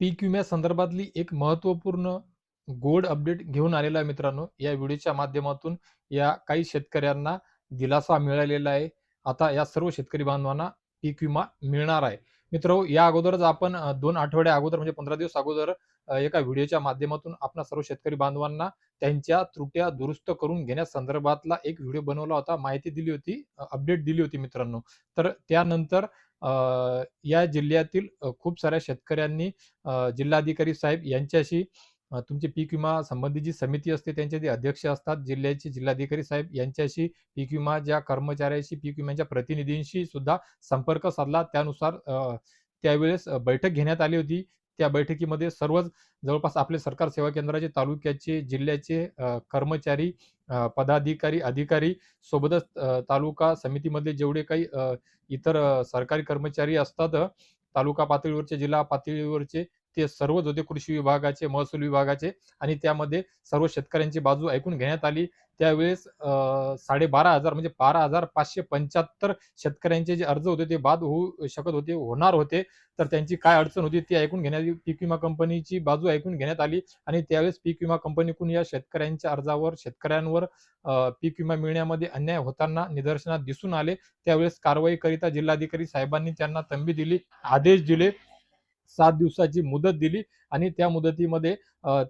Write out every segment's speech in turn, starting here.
पीक विम्या संदर्भातली एक महत्त्वपूर्ण गोड अपडेट घेऊन आलेला आहे मित्रांनो. या व्हिडिओच्या माध्यमातून या काही शेतकऱ्यांना दिलासा मिळालेला आहे. आता या सर्व शेतकरी बांधवांना पीक विमा मिळणार आहे. मित्रांनो, या अगोदरच आपण 2 आठवड्या अगोदर म्हणजे 15 दिवस अगोदर एका व्हिडिओच्या माध्यमातून आपणा सर्व शेतकरी बांधवांना त्यांच्या त्रुट्या दुरुस्त करून घेण्यासंदर्भातला एक व्हिडिओ बनवला होता. माहिती दिली होती, अपडेट दिली होती मित्रांनो. तर त्यानंतर अ, या जिल्ह्यातील खूप साऱ्या शेतकऱ्यांनी जिल्हाधिकारी साहेब यांच्याशी तुमची पीक विमा संबंधी जी समिती असते त्यांचे जे अध्यक्ष असतात जिल्ह्याचे जिल्हाधिकारी साहेब यांच्याशी पीक विमा ज्या कर्मचाऱ्याशी पीक विम्याच्या प्रतिनिधींशी सुद्धा संपर्क साधला. त्यानुसार त्यावेळेस बैठक घेण्यात आली होती. त्या बैठकीमध्ये सर्वच जवळपास आपले सरकार सेवा केंद्राचे तालुक्याचे जिल्ह्याचे कर्मचारी, पदाधिकारी, अधिकारी सोबतच तालुका समितीमधले जेवढे काही इतर सरकारी कर्मचारी असतात तालुका पातळीवरचे, जिल्हा पातळीवरचे ते सर्वच होते कृषी विभागाचे, महसूल विभागाचे आणि त्यामध्ये सर्व शेतकऱ्यांची बाजू ऐकून घेण्यात आली. त्यावेळेस 12,500 म्हणजे 12,575 शेतकऱ्यांचे जे अर्ज होते ते बाद होऊ शकत होते, होणार होते. तर त्यांची काय अडचण होती ती ऐकून घेण्यात आली. पीक विमा कंपनीची बाजू ऐकून घेण्यात आली आणि त्यावेळेस पीक विमा कंपनीकडून या शेतकऱ्यांच्या अर्जावर शेतकऱ्यांवर पीक विमा मिळण्यामध्ये अन्याय होताना निदर्शनास दिसून आले. त्यावेळेस कारवाईकरिता जिल्हाधिकारी साहेबांनी त्यांना तंबी दिली, आदेश दिले. 7 दिवसाची मुदत दिली आणि त्या मुदतीमध्ये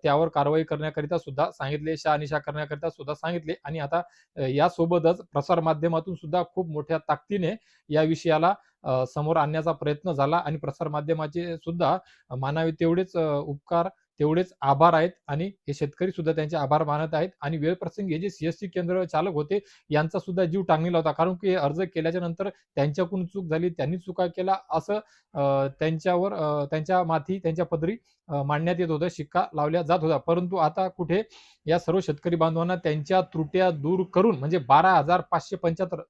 त्यावर कारवाई करण्याकरिता सुद्धा सांगितले, शहानिशा करण्याकरिता सुद्धा सांगितले आणि आता यासोबतच प्रसार माध्यमातून सुद्धा खूप मोठ्या ताकदीने या विषयाला समोर आणण्याचा प्रयत्न झाला आणि प्रसार माध्यमाचे सुद्धा मानावे तेवढेच उपकार, तेवढेच आभार आहेत आणि हे शेतकरी सुद्धा त्यांचे आभार मानत आहेत आणि वेळप्रसंगी हे जे सीएससी केंद्र चालक होते यांचा सुद्धा जीव टांगलेला होता. कारण की अर्ज केल्याच्या नंतर त्यांच्याकडून चूक झाली, त्यांनी चुका केला असं त्यांच्यावर त्यांच्या माथी त्यांच्या पदरी मांडण्यात येत होतं, शिक्का लावला जात होता. परंतु आता कुठे या सर्व शेतकरी बांधवांना त्यांच्या त्रुट्या दूर करून म्हणजे 12,575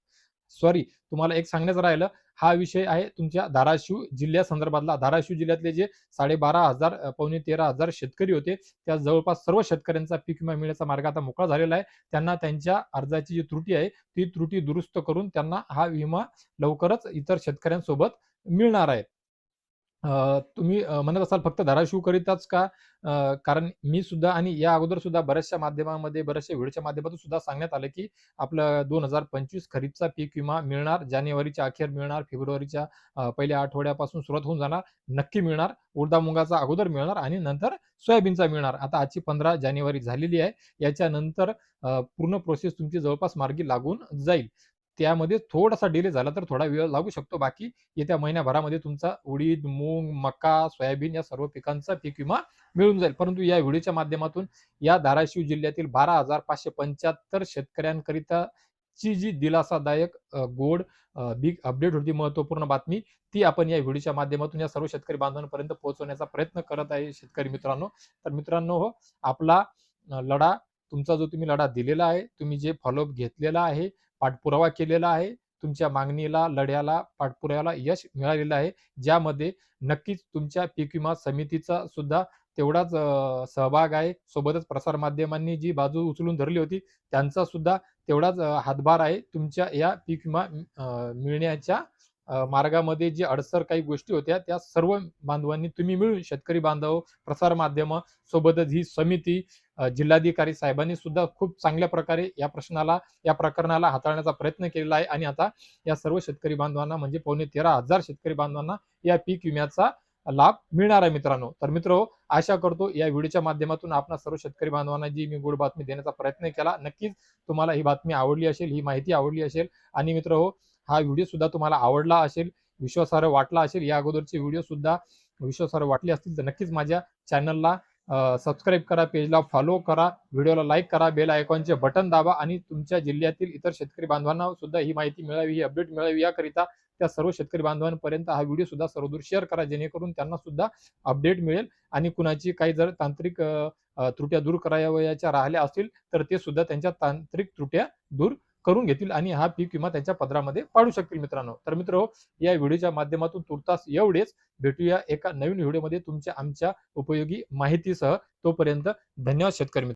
सॉरी तुम्हाला एक सांगण्याचं राहिलं. हा विषय आहे तुमच्या धाराशिव जिल्ह्यासंदर्भातला. धाराशिव जिल्ह्यातले जे 12,500 पावणे 13,000 शेतकरी होते, त्या जवळपास सर्व शेतकऱ्यांचा पीक विमा मिळण्याचा मार्ग आता मोकळा झालेला आहे. त्यांना त्यांच्या अर्जाची जी त्रुटी आहे, ती त्रुटी दुरुस्त करून त्यांना हा विमा लवकरच इतर शेतकऱ्यांसोबत मिळणार आहे. तुम्ही म्हणत असाल फक्त धाराशिवकरिताच का? कारण मी सुद्धा आणि या अगोदर सुद्धा बऱ्याचशा माध्यमामध्ये, बऱ्याचशा व्हिडिओच्या माध्यमातून सुद्धा सांगण्यात आलं, की आपलं 2025 खरीपचा पीक विमा मिळणार. जानेवारीच्या अखेर मिळणार. फेब्रुवारीच्या पहिल्या आठवड्यापासून सुरुवात होऊन जाणार. नक्की मिळणार. उडदा-मुगाचा अगोदर मिळणार आणि नंतर सोयाबीनचा मिळणार. आता आजची 15 जानेवारी झालेली आहे. याच्यानंतर पूर्ण प्रोसेस तुमची जवळपास मार्गी लागून जाईल. त्यामध्ये थोडासा डिले झाला तर थोडा वेळ लागू शकतो. बाकी येत्या महिन्याभरामध्ये तुमचा उडीद, मूग, मका, सोयाबीन या सर्व पिकांचा पीक विमा मिळून जाईल. परंतु या व्हिडिओच्या माध्यमातून या धाराशिव जिल्ह्यातील 12,575 शेतकऱ्यांकरिताची जी दिलासादायक गोड बिग अपडेट होती, महत्त्वपूर्ण बातमी, ती आपण या व्हिडिओच्या माध्यमातून या सर्व शेतकरी बांधवांपर्यंत पोहोचवण्याचा प्रयत्न करत आहे शेतकरी मित्रांनो. तर मित्रांनो हो, आपला लढा तुमचा जो तुम्ही लढा दिलेला आहे, तुम्ही जे फॉलोअप घेतलेला आहे, पाठपुरावा केलेला आहे, तुमच्या मागणीला, लढ्याला, पाठपुराव्याला यश मिळालेलं आहे. ज्यामध्ये नक्कीच तुमच्या पीक विमा समितीचा सुद्धा तेवढाच सहभाग आहे. सोबतच प्रसार माध्यमांनी जी बाजू उचलून धरली होती, त्यांचा सुद्धा तेवढाच हातभार आहे. तुमच्या या पीक विमा मिळण्याच्या मार्गामध्ये जी अडसर काही गोष्टी होत्या, त्या सर्व बांधवांनी तुम्ही मिळून शेतकरी बांधव, प्रसार माध्यमं सोबतच ही समिती, जिल्हाधिकारी साहेबांनी सुद्धा खूप चांगल्या प्रकारे या प्रश्नाला, या प्रकरणाला हाताळण्याचा प्रयत्न केलेला आहे आणि आता या सर्व शेतकरी बांधवांना म्हणजे पावणे 13,000 शेतकरी बांधवांना या पीक विम्याचा लाभ मिळणार आहे मित्रांनो. तर मित्रहो, आशा करतो या व्हिडिओच्या माध्यमातून आपणा सर्व शेतकरी बांधवांना जी मी गोड बातमी देण्याचा प्रयत्न केला, नक्कीच तुम्हाला ही बातमी आवडली असेल, ही माहिती आवडली असेल आणि मित्रहो, हा व्हिडिओ सुद्धा तुम्हाला आवडला असेल, विश्वासार्ह वाटला असेल. या अगोदरचे व्हिडिओ सुद्धा विश्वासार्ह वाटले असतील तर नक्कीच माझ्या चॅनलला सबस्क्राईब करा, पेजला फॉलो करा, व्हिडिओला लाईक करा, बेल आयकॉनचे बटन दाबा आणि तुमच्या जिल्ह्यातील इतर शेतकरी बांधवांना सुद्धा ही माहिती मिळावी, ही अपडेट मिळावी याकरिता त्या सर्व शेतकरी बांधवांपर्यंत हा व्हिडिओ सुद्धा सर्वदूर शेअर करा, जेणेकरून त्यांना सुद्धा अपडेट मिळेल आणि कुणाची काही जर तांत्रिक त्रुट्या दूर करावयाच्या राहिल्या असतील तर ते सुद्धा त्यांच्या तांत्रिक त्रुट्या दूर करून घेतील आणि हा पीक विमा त्यांच्या पदरामध्ये पाडू शकतील मित्रांनो. तर मित्र या व्हिडिओच्या माध्यमातून तुर्तास एवढेच. भेटूया एका नवीन व्हिडिओमध्ये तुमच्या आमच्या उपयोगी माहितीसह. तोपर्यंत धन्यवाद शेतकरी मित्र.